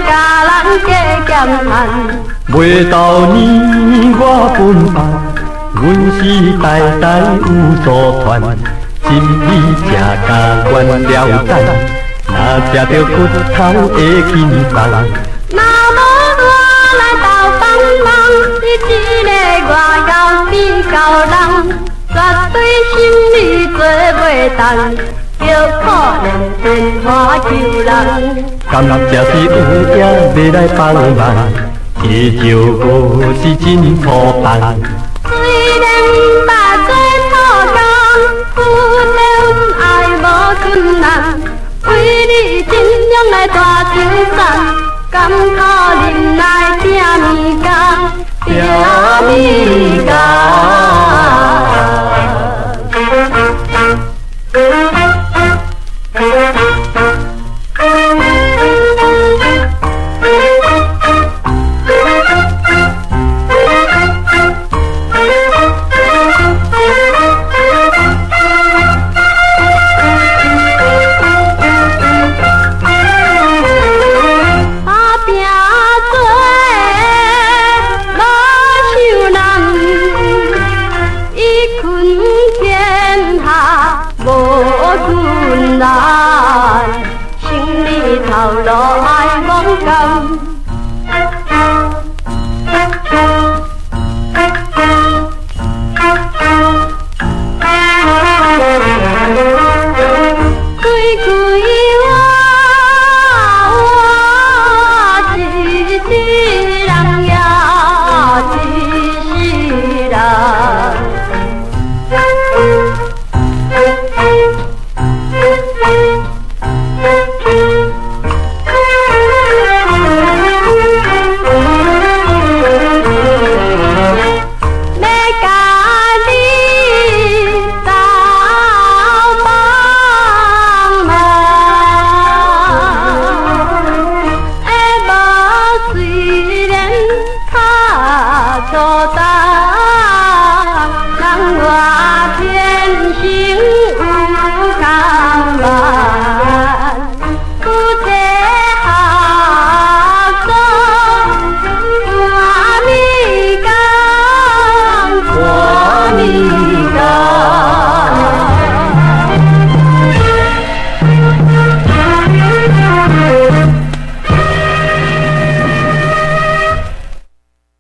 甲人加减叹。袂到年我分办，阮是代代有所传，心里正甲愿了等，若食着骨头会轻松。若无我来斗帮忙，你一个外交变高人，绝对心里做袂动，叫可怜变化救人。甘蔗是有影要来帮忙，这招我是真错办。虽然捌做错工，有恋爱无困难，为你尽量来大精神，甘苦忍耐拼命干，拼命干。困难，心里头路爱勇敢。